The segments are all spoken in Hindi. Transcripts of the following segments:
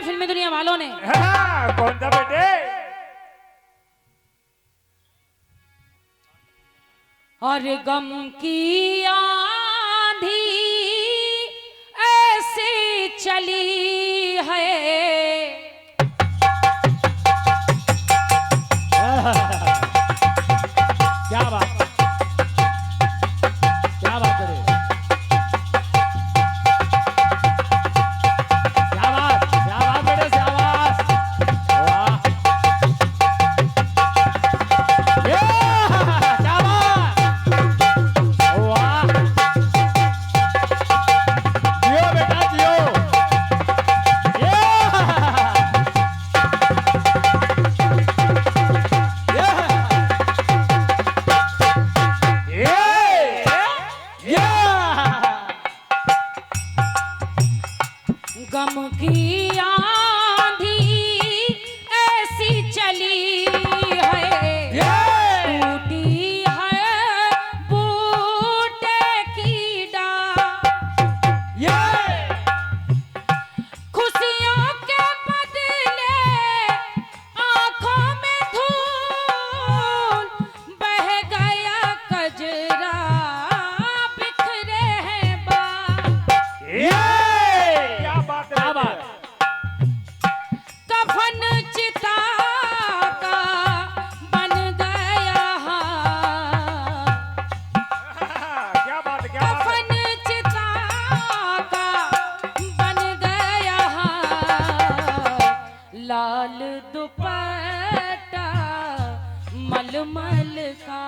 फिल्मी दुनिया वालों ने। कौन सा बेटे? और गम की आंधी ऐसे चली है, क्या बात, क्या बात करे, क्या बात बेटे, शाबाश, वाह, क्या बात, वाह, जियो बेटा जियो, गम की आंधी ऐसी चली है, टूटी है बूटे की डाल, खुशियों के बदले आंखों में धूल, बह गया कजरा बिखरे हैं बाल। क्या बात, क्या बात, कफन चिता का बन गया हाल, क्या बात, क्या बात, कफन चिता का बन गया हाल, लाल दुपट्टा मलमल का,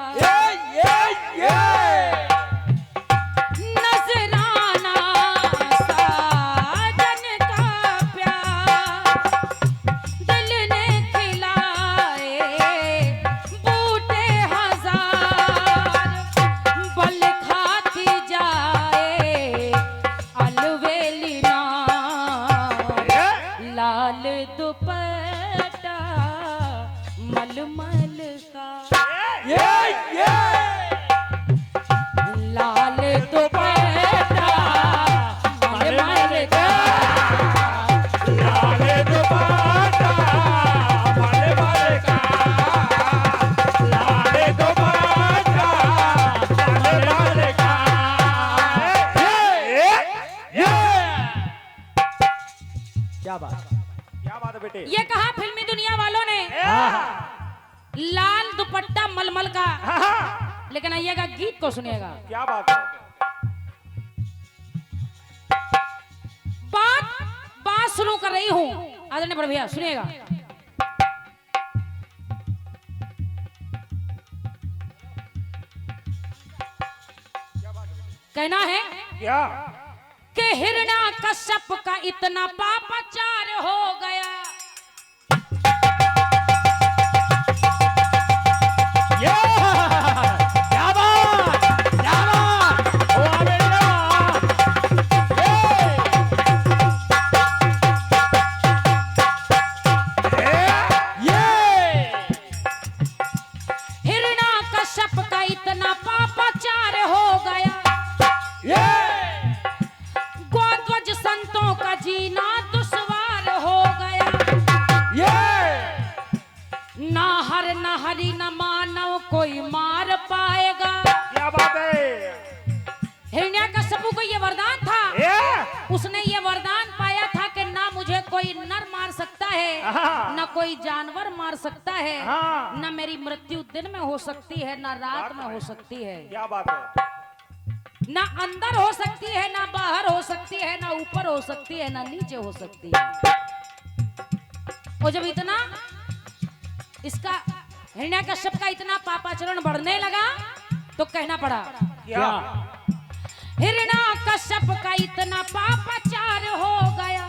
नजराना साजन का प्यार, दिल ने खिलाए बूटे हजार, बल खाती जाए अलवेली नार, लाल दुपट्टा मलमल का, लाल दुपट्टा मलमल का, लाल दुपट्टा मलमल का, लाल दुपट्टा मलमल का, क्या बात, क्या बात है बेटे, ये कहा फिल्मी दुनिया वालों ने लाल दुपट्टा मलमल का, लेकिन आइएगा गीत को सुनिएगा। क्या बात है, बात शुरू कर रही हूँ आदरणीय बड़े भैया, सुनिएगा। कहना है क्या, कि हिरण्या कश्यप का इतना पापाचार हो गया, क्या बात, क्या बात, वाह बेटा, हिरण्या कश्यप का इतना पापाचार हो गया, ग्वाध्वज संतों का जीना दुश्वार हो गया, ना हर न हरि न मानव कोई मार पाएगा। क्या बात है, हिरण्यकश्यप को ये वरदान था, उसने ये वरदान पाया था कि ना मुझे कोई नर मार सकता है, ना कोई जानवर मार सकता है, ना मेरी मृत्यु दिन में हो सकती है, ना रात में हो सकती है, क्या बात है, ना अंदर हो सकती है, ना बाहर हो सकती है, ना ऊपर हो सकती है, ना नीचे हो सकती है। और जब इतना इसका हिरण्यकश्यप का इतना पापाचरण बढ़ने लगा तो कहना पड़ा, क्या, हिरण्यकश्यप का इतना पापाचार हो गया,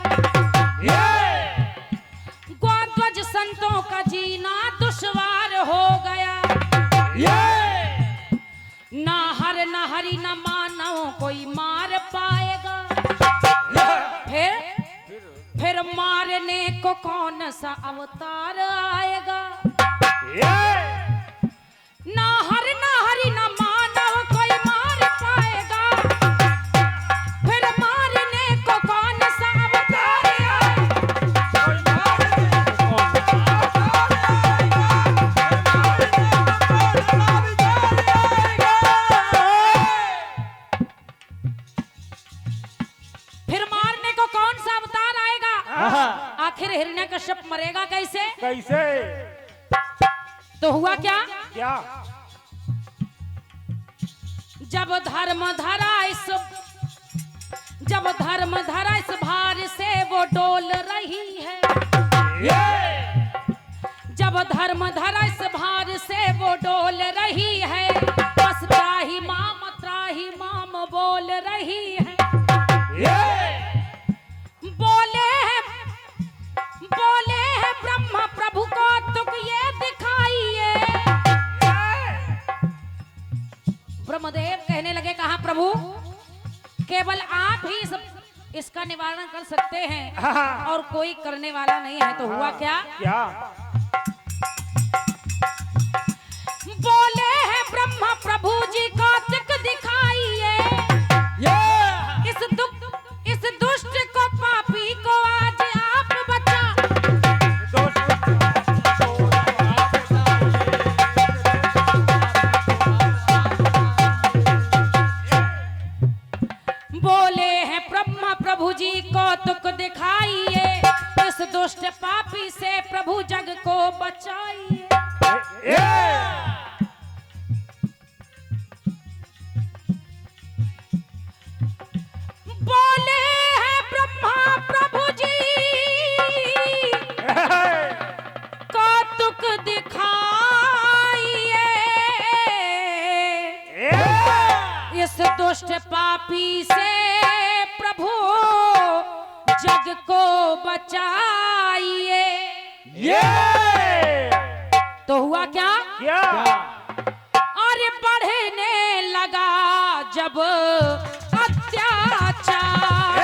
ग्वाध्वज संतों का जीना दुश्वार हो गया, ना हर न हरि न मानव कोई मार पाएगा, फिर मारने को कौन सा अवतार आएगा, ना हरि न मानव कोई मार पाएगा, फिर मारने को कौन सा अवतार आएगा। आखिर हिरण्यकश्यप मरेगा कैसे? कैसे? तो हुआ क्या? क्या? जब धर्मधरा इस भार से वो डोल रही है, जब धर्मधरा इस भार से वो डोल रही है, बस त्राही माम बोल रही है। बोले हैं ब्रह्मा प्रभु को तुक ये दिखाइए। ब्रह्मदेव कहने लगे, कहा प्रभु केवल आप ही इसका निवारण कर सकते हैं और कोई करने वाला नहीं है। तो हुआ क्या? क्या? बोले हैं ब्रह्मा प्रभु जी को तुक दिखाइए, इस दुष्ट को पापी को आज आप बचा। बोले हैं ब्रह्मा प्रभु जी को तुक दिखाइए, इस दुष्ट पापी से प्रभु जग को बचाइए। बोले हैं ब्रह्मा प्रभु जी को तुक दिखाइए, इस दुष्ट पापी से प्रभु जग को बचाइए। तो हुआ क्या? क्या? और बढ़ने लगा जब अत्याचार,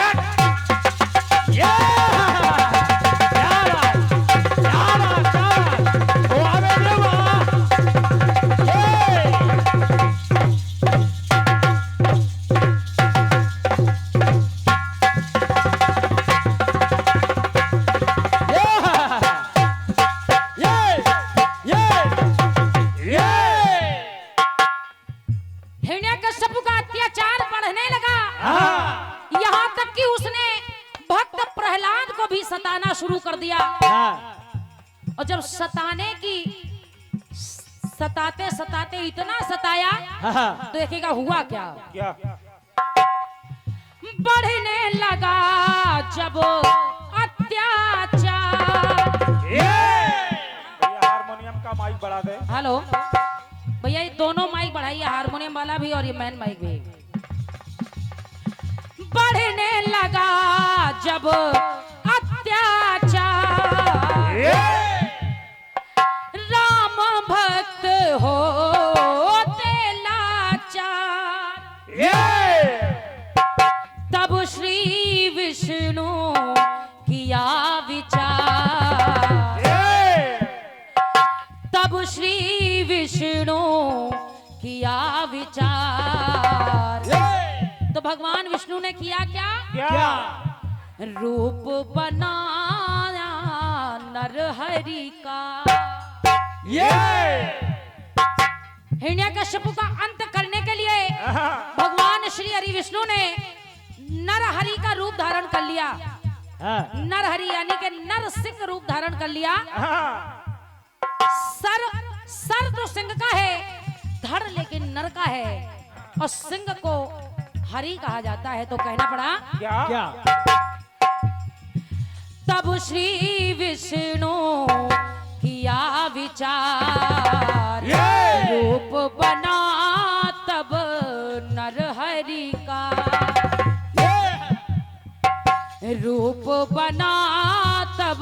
हिरण्यकश्यप का अत्याचार बढ़ने लगा। यहाँ तक कि उसने भक्त प्रहलाद को भी सताना शुरू कर दिया। और जब सताते इतना सताया तो देखिएगा हुआ क्या? क्या? बढ़ने लगा जब अत्याचार। हारमोनियम का माइक बढ़ा दे। हेलो भैया, ये दोनों माइक बढ़ाइए, हारमोनियम वाला भी और ये मैन माइक भी। बढ़ने लगा जब अत्याचार, राम भक्त होते लाचार, तब श्री विष्णु किया विचार, तब श्री विष्णु किया विचार। तो भगवान विष्णु ने किया क्या? क्या? रूप बनाया नरहरि का। हिरण्यकश्यप का अंत करने के लिए भगवान श्री हरि विष्णु ने नरहरि का रूप धारण कर लिया। नरहरि यानी कि नरसिंह रूप धारण कर लिया। सर तो सिंह का है, धड़ लेकिन नर का है, और सिंह को हरि कहा जाता है। तो कहना पड़ा क्या? तब श्री विष्णु किया विचार, रूप बना तब नरहरि का, रूप बना तब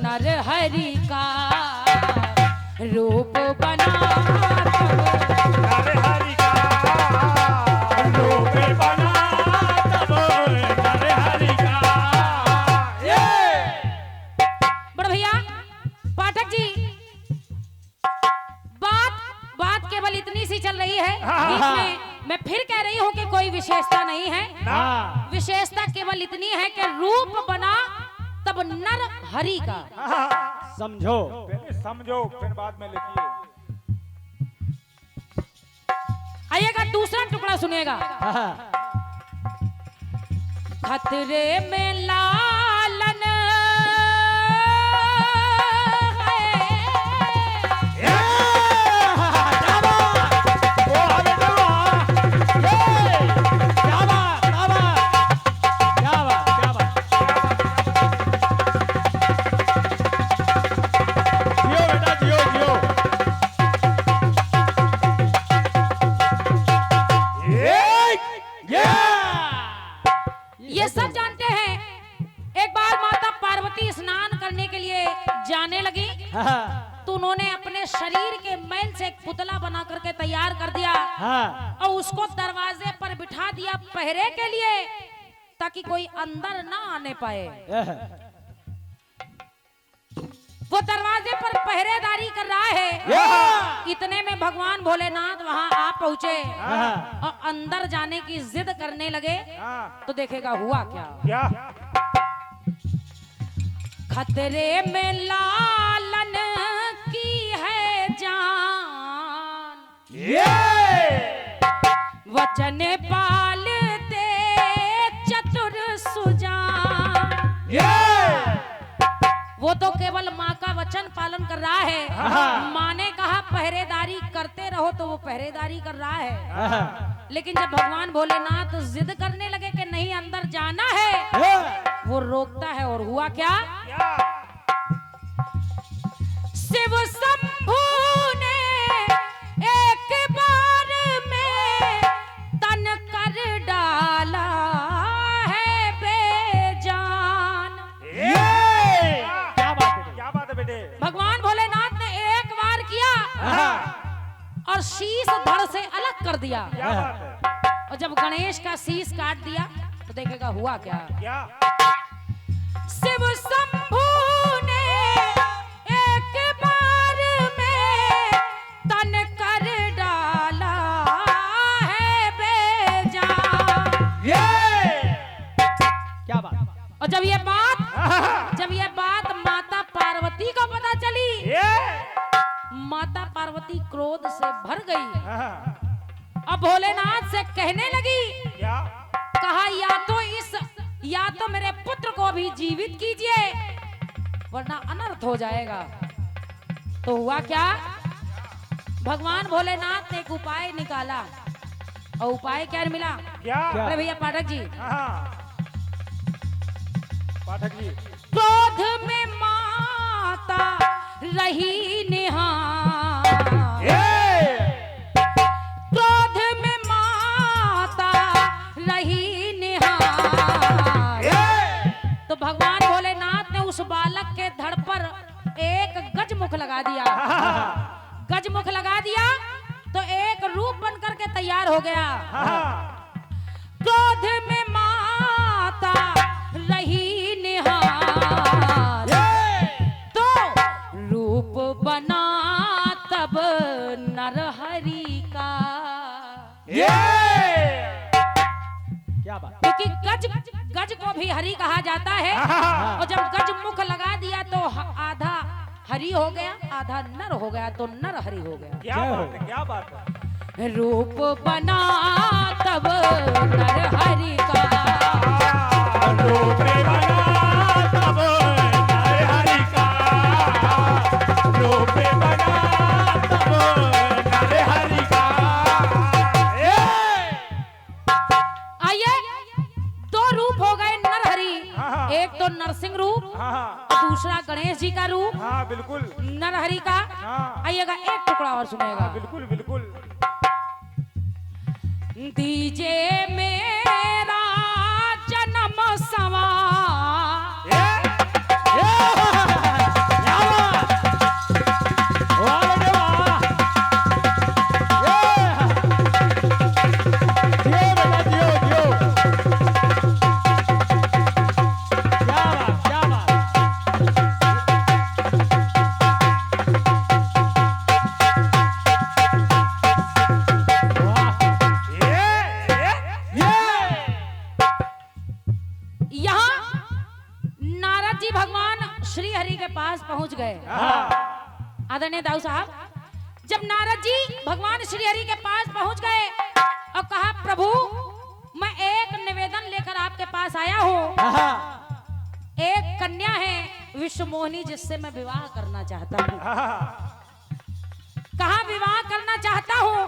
नरहरि का, रूप बना नरहरि का, रूप बना तब नरहरि का। बड़े भैया पाठक जी, बात केवल इतनी सी चल रही है। बीच में मैं फिर कह रही हूँ कि कोई विशेषता नहीं है। विशेषता केवल इतनी है कि रूप बना तब नर हरि का। समझो, समझो, फिर बाद में लिखिए। आइएगा दूसरा टुकड़ा सुनिएगा। खतरे में लालन हाँ, तो उन्होंने अपने शरीर के मैल से एक पुतला बना करके तैयार कर दिया हाँ, और उसको दरवाजे पर बिठा दिया पहरे के लिए, ताकि कोई अंदर ना आने पाए। वो दरवाजे पर पहरेदारी कर रहा है। इतने में भगवान भोलेनाथ वहां आ पहुंचे और अंदर जाने की जिद करने लगे। तो देखेगा हुआ क्या। क्या? खतरे में लालन की है जान, वचन पालते चतुर सुजान। वो तो केवल माँ का वचन पालन कर रहा है। माँ ने कहा पहरेदारी करते रहो, तो वो पहरेदारी कर रहा है। लेकिन जब भगवान भोलेनाथ जिद करने लगे कि नहीं अंदर जाना है, वो रोकता है। और हुआ क्या। शिव शंभू ने एक बार में तन कर डाला है बेजान। क्या बात है बेटे? भगवान भोलेनाथ ने एक बार किया और शीश धड़ से अलग कर दिया। क्या बात है? और जब गणेश का शीश काट दिया तो देखेगा हुआ क्या। क्या? शिव शंभू ने एक बार में तन कर डाला है बेजान। क्या बात? और जब ये बात माता पार्वती को पता चली, माता पार्वती क्रोध से भर गई। अब भोलेनाथ से कहने लगी, क्या? कहा या तो मेरे पुत्र को भी जीवित कीजिए, वरना अनर्थ हो जाएगा। तो हुआ क्या। भगवान भोलेनाथ ने एक उपाय निकाला। और उपाय क्या मिला। क्या? अरे भैया पाठक जी, पाठक जी। क्रोध में माता रही निहार, क्रोध में माता रही निहार। तो भगवान भोलेनाथ ने उस बालक के धड़ पर एक गजमुख लगा दिया। गजमुख लगा दिया तो एक रूप बन करके तैयार हो गया। क्रोध में माता रही निहार, तो रूप बना तब नरहरि का। क्या बात? क्योंकि गज को भी हरि कहा जाता है। और जब गज मुख लगा दिया तो आधा हरि हो गया, आधा नर हो गया, तो नर हरि हो गया। क्या बात है? क्या बात है? रूप बना तब नर हरि का, रूप बना तब नरहरि का, रूप बना तब नरहरि का। आइए, दो रूप हो गए नरहरि। एक तो नरसिंह रूप और दूसरा गणेश जी का रूप बिल्कुल। नरहरि का। आइएगा एक टुकड़ा और सुनेगा। बिल्कुल बिल्कुल। दीजे मेरा जन्म सवार, पहुंच गए। आदरणीय दाऊ साहब, जब नारद जी भगवान श्री हरि के पास पहुंच गए और कहा प्रभु मैं एक निवेदन लेकर आपके पास आया हूं। एक कन्या है विश्व मोहिनी जिससे मैं विवाह करना चाहता हूं। कहा विवाह करना चाहता हूं,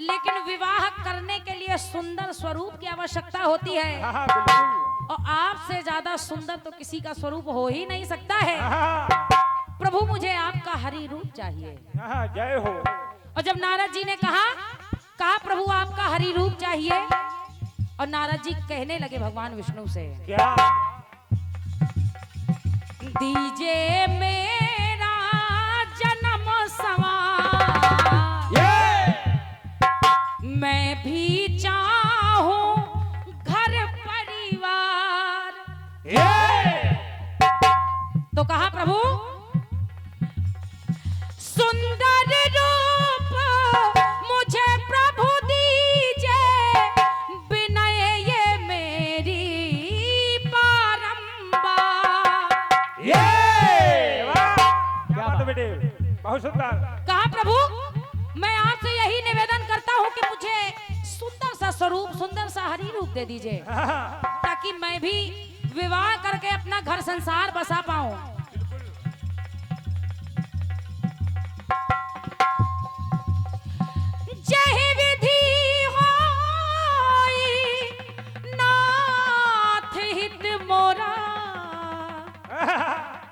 लेकिन विवाह करने के लिए सुंदर स्वरूप की आवश्यकता होती है और आपसे ज्यादा सुंदर तो किसी का स्वरूप हो ही नहीं सकता है। प्रभु मुझे आपका हरि रूप चाहिए। जय हो। और जब नारद जी ने कहा प्रभु आपका हरि रूप चाहिए, और नारद जी कहने लगे भगवान विष्णु से, क्या? दीजिए मेरा मैं भी चाहूं घर परिवार। तो कहा प्रभु सुंदर रूप मुझे प्रभु दीजिए, विनय ये मेरी बारंबार। क्या बात है बेटे, बहुत सुंदर। कहा प्रभु मैं आपसे यही निवेदन करता हूँ कि मुझे सुंदर सा स्वरूप, सुंदर सा हरि रूप दे दीजिए, ताकि मैं भी विवाह करके अपना घर संसार बसा पाऊं। जय विधि होई नाथ हित मोरा,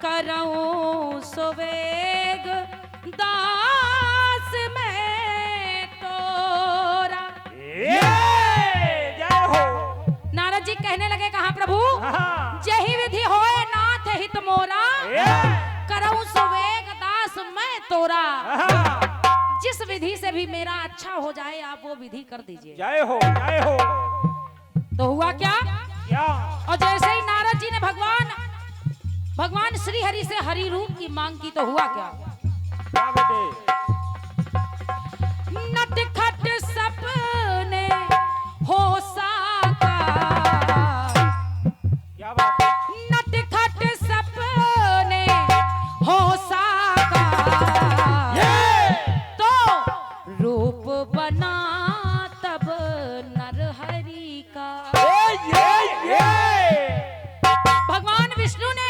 करऊं सुवेग दास में तोरा। जय हो। नारद जी कहने लगे कहा प्रभु जही विधि होए नाथ हित मोरा, करऊं सुवेग दास मैं तोरा। जिस विधि से भी मेरा अच्छा हो जाए आप वो विधि कर दीजिए। जय हो, जय हो। तो हुआ क्या? क्या? और जैसे ही नारद जी ने भगवान श्री हरि से हरि रूप की मांग की तो हुआ क्या? क्या बेटे? नटखट सपने हो साकार। क्या बात है? नटखट सपने हो साकार, तो रूप बना तब नरहरि का। भगवान विष्णु ने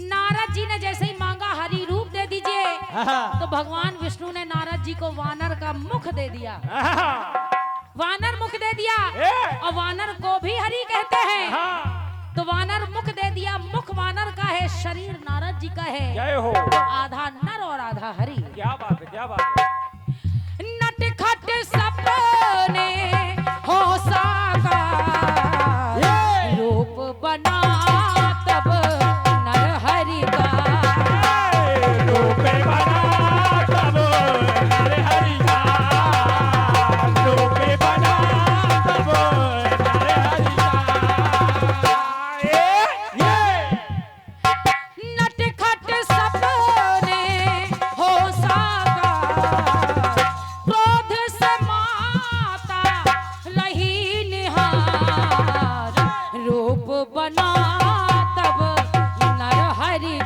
नारद जी ने जैसे ही मांगा हरि रूप दे दीजिए, तो भगवान विष्णु ने नारद जी को वानर का मुख दे दिया। वानर मुख दे दिया, और वानर को भी हरि कहते हैं। तो वानर मुख दे दिया, मुख वानर का है, शरीर नारद जी का है। जय हो। तो आधा नर और आधा हरि। क्या बात है, क्या बात है। नटखट सपने हो साकार, रूप बना तब नरहरि का। रूप बना तब नरहरि का, रूप बना तब नरहरि का। नटखट सपने हो साकार, क्रोध से माता रही निहार, रूप बना तब नरहरि